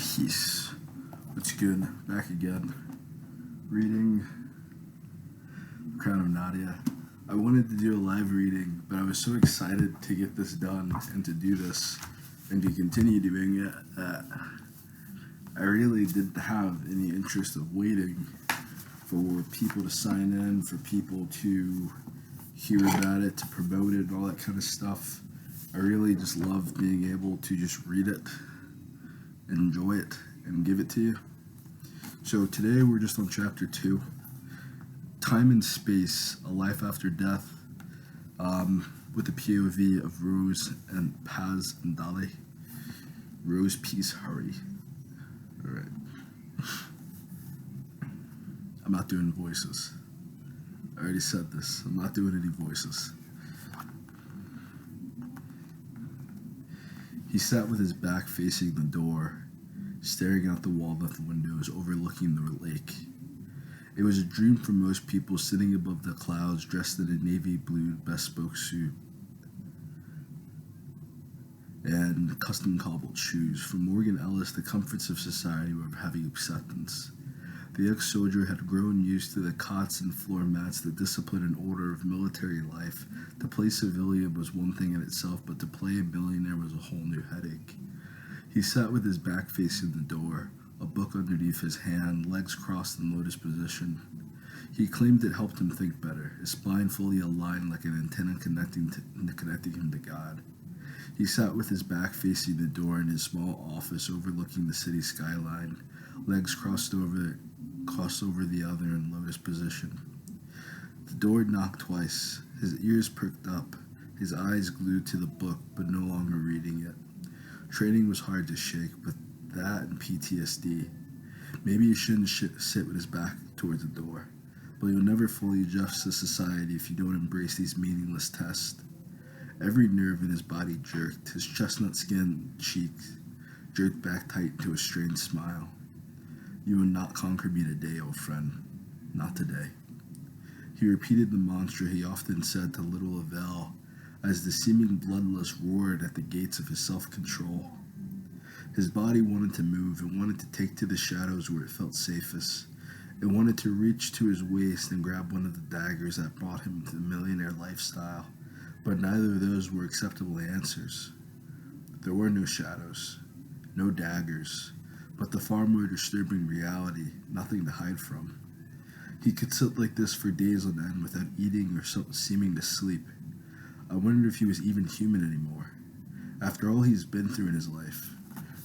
Peace. What's good? Back again. Reading Crown of Nadia. I wanted to do a live reading, but I was so excited to get this done and to do this and to continue doing it that I really didn't have any interest of waiting for people to sign in, for people to hear about it, to promote it, and all that kind of stuff. I really just love being able to just read it, enjoy it, and give it to you. So today we're just on chapter 2, Time and Space, A Life After Death, with the POV of Rose and Paz and Dali. Rose, peace, hurry. Alright. I'm not doing voices. I already said this. I'm not doing any voices. He sat with his back facing the door, staring out the walnut windows overlooking the lake. It was a dream for most people, sitting above the clouds, dressed in a navy blue bespoke suit and custom cobbled shoes. For Morgan Ellis, the comforts of society were of heavy acceptance. The ex-soldier had grown used to the cots and floor mats, the discipline and order of military life. To play civilian was one thing in itself, but to play a millionaire was a whole new headache. He sat with his back facing the door, a book underneath his hand, legs crossed in lotus position. He claimed it helped him think better, his spine fully aligned like an antenna connecting him to God. He sat with his back facing the door in his small office overlooking the city skyline, legs crossed over the other in lotus position. The door knocked twice, his ears perked up, his eyes glued to the book but no longer reading it. Training was hard to shake, but that and PTSD. Maybe he shouldn't sit with his back towards the door, but you'll never fully adjust to society if you don't embrace these meaningless tests. Every nerve in his body jerked, his chestnut-skinned cheeks jerked back tight to a strained smile. You will not conquer me today, old friend. Not today. He repeated the mantra he often said to little avail as the seeming bloodlust roared at the gates of his self-control. His body wanted to move. It wanted to take to the shadows where it felt safest. It wanted to reach to his waist and grab one of the daggers that brought him to the millionaire lifestyle. But neither of those were acceptable answers. There were no shadows, no daggers, but the far more disturbing reality, nothing to hide from. He could sit like this for days on end without eating or seeming to sleep. I wondered if he was even human anymore. After all he's been through in his life,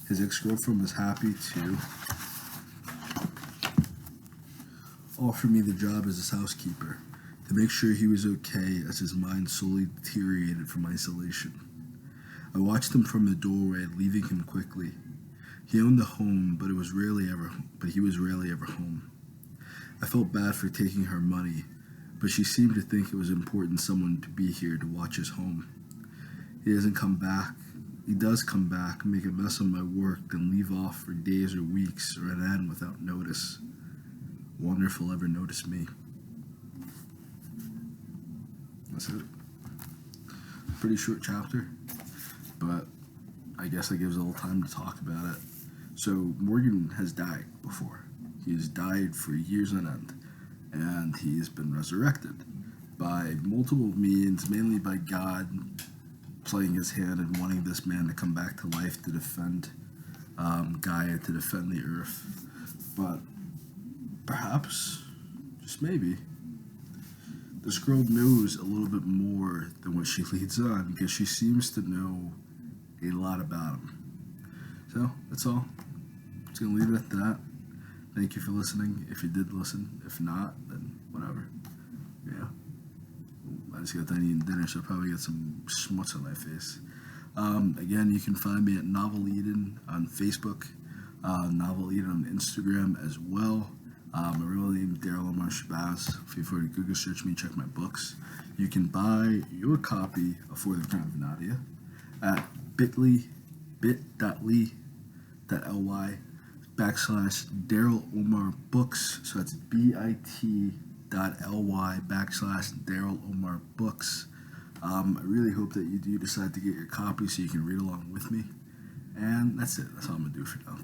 his ex-girlfriend was happy to offer me the job as his housekeeper, to make sure he was okay as his mind slowly deteriorated from isolation. I watched him from the doorway, leaving him quickly. He owned a home, but he was rarely ever home. I felt bad for taking her money, but she seemed to think it was important someone to be here to watch his home. He doesn't come back. He does come back, make a mess of my work, then leave off for days or weeks or an end without notice. Wonder if he'll ever notice me. That's it. Pretty short chapter, but I guess that gives a little time to talk about it. So Morgan has died before. He has died for years on end, and he's been resurrected by multiple means, mainly by God playing his hand and wanting this man to come back to life to defend Gaia, to defend the earth. But perhaps, just maybe, this girl knows a little bit more than what she leads on, because she seems to know a lot about him. So, that's all. Just gonna leave it at that. Thank you for listening, if you did listen. If not, then whatever. Yeah. I just got done eating dinner, so I'll probably get some schmutz on my face. Again, you can find me at Novel Eden on Facebook, Novel Eden on Instagram as well. My real name is Daryl Omar Shabazz. Feel free to Google search me, check my books. You can buy your copy of For the Crown of Nadia at bit.ly /Daryl Omar Books. So that's bit.ly/Daryl Omar Books. I really hope that you do decide to get your copy so you can read along with me. And that's it. That's all I'm going to do for now.